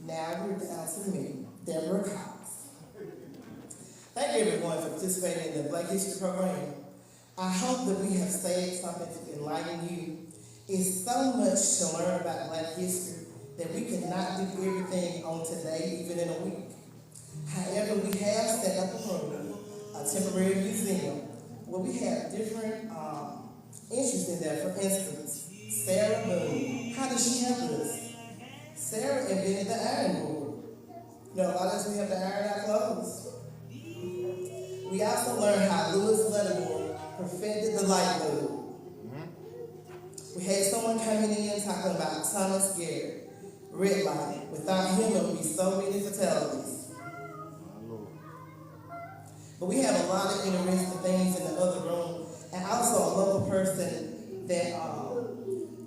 Now we're down to me, Debora Cox. Thank you everyone for participating in the Black History Program. I hope that we have said something to enlighten you. It's so much to learn about Black history that we cannot do everything on today, even in a week. However, we have set up a room, a temporary museum, where we have different interests in there. For instance, Sarah Boone. How did she help us? Sarah invented the iron board. You know, a lot of us, we have to iron our clothes. We also learned how Lewis Lattimore perfected the light bulb. We had someone coming in talking about Thomas Garrett, red light. Without him, there would be so many fatalities. But we have a lot of interesting things in the other room, and also a local person that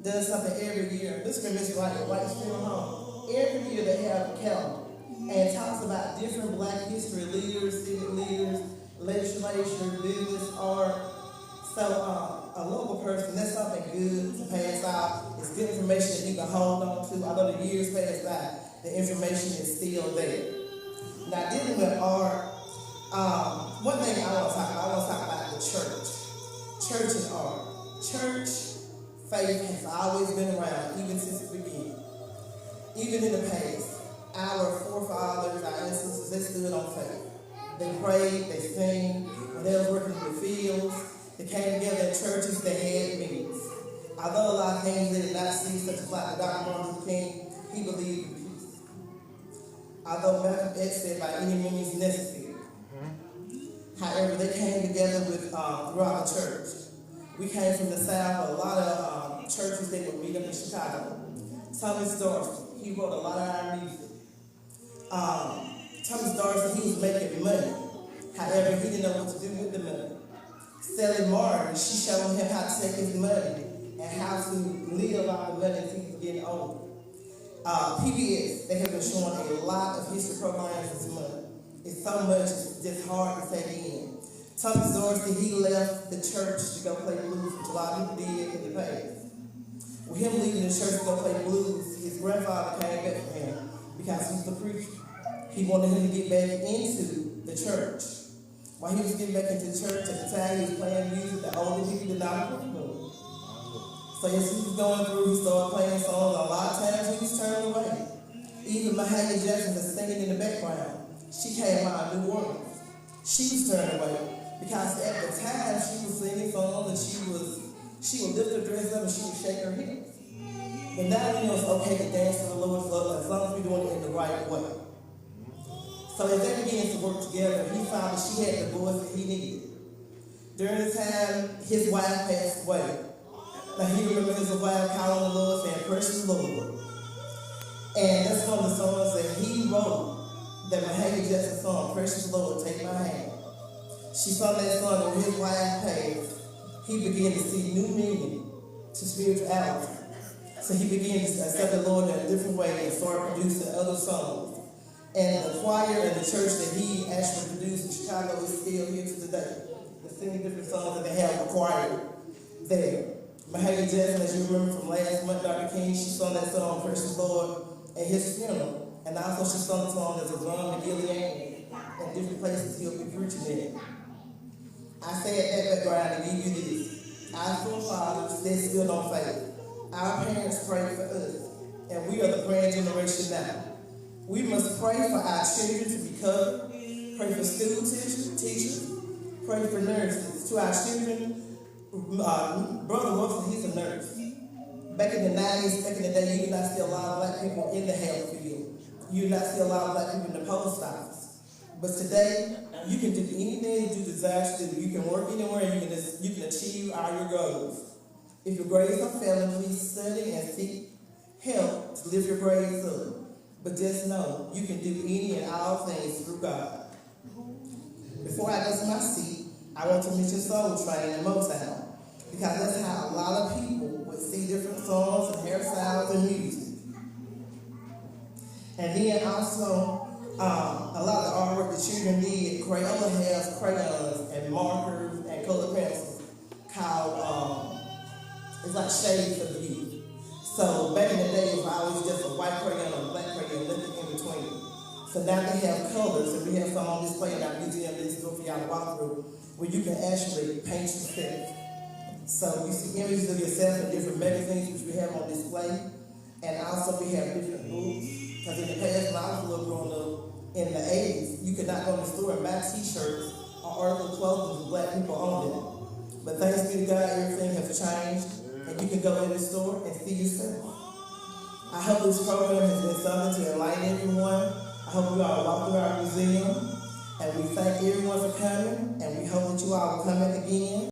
does something every year. This is Miss White Stream Home. Every year they have a calendar and talks about different Black history leaders, civic leaders, legislature, business, art. So a local person, that's something good to pass out. It's good information that you can hold on to. Although the years pass by, the information is still there. Now, dealing with art, one thing I want to talk about the church. Church and art. Church faith has always been around, even since the beginning. Even in the past, our forefathers, our ancestors, they stood on faith. They prayed, they sang, when they were working in the fields. They came together in churches, they had meetings. Although a lot of things they did not see, such as like Dr. Martin Luther King, he believed in peace. Although Malcolm X said by any means necessary. However, they came together with throughout the church. We came from the South, a lot of churches they would meet up in Chicago. Thomas Dorsey, he wrote a lot of our music. Thomas Dorsey, he was making money. However, he didn't know what to do with the money. Sally Martin, she showed him how to take his money and how to live off the money as he was getting older. PBS, they have been showing a lot of history programs this month. It's so much, it's just hard to take in. Thomas Dorsey, he left the church to go play blues, which a lot of people did in the past. With him leaving the church to go play blues, his grandfather came back for him because he was a preacher. He wanted him to get back into the church. While he was getting back into the church, at the time he was playing music, the older people did not approve of him. So as he was going through, he started playing songs. A lot of times he was turned away. Even Mahalia Jackson was singing in the background. She came out of New Orleans. She was turned away because at the time she was singing songs and she would lift her dress up and she would shake her hips. But now we know it's okay to dance to the Lord's love as long as we're doing it in the right way. So as they began to work together, he found that she had the voice that he needed. During the time, his wife passed away. Now he remembered his wife calling the Lord, saying, "Precious Lord." And that's one of the songs that he wrote, that Mahalia Jackson song, "Precious Lord, Take My Hand." She sung that song, and when his wife passed, he began to see new meaning to spirituality. So he began to accept the Lord in a different way and started producing other songs. And the choir and the church that he actually produced in Chicago is still here to today. They're singing different songs that they have a choir there. Mahalia Jackson, as you remember from last month, Dr. King, she sung that song, "Precious Lord," at his funeral. And also she sung the song as a drum to Gilead and different places he'll be preaching in. I say at that background to give you this. Our forefathers, they stood on faith. Our parents prayed for us, and we are the praying generation now. We must pray for our children to be covered, pray for school teachers, pray for nurses. To our children, Brother Wilson, he's a nurse. Back in the 90s, back in the day, you did not see a lot of Black people in the health field. You did not see a lot of Black people in the post office. But today, you can do anything that you desire to do. You can work anywhere, you can achieve all your goals. If your grades are failing, please study and seek help to lift your grades up. But just know, you can do any and all things through God. Before I go to my seat, I want to mention soul training in Motown, because that's how a lot of people would see different songs and hairstyles and music. And then also, a lot of the artwork the children did, Crayola has crayons and markers and colored pencils called, it's like shades of youth. So back in the day, it was always just a white crayon or a black crayon, nothing in So now they have colors, and we have some on display in our museum next door for y'all to walk through, where you can actually paint yourself. So you see images of yourself in different magazines, which we have on display. And also we have different books. Because in the past, when I was a little growing up, in the 80s, you could not go to the store and buy t-shirts or article clothing with black people on them. But thanks be to God, everything has changed. And you can go in the store and see yourself. I hope this program has been something to enlighten everyone. I hope you all walk through our museum. And we thank everyone for coming. And we hope that you all will come back again.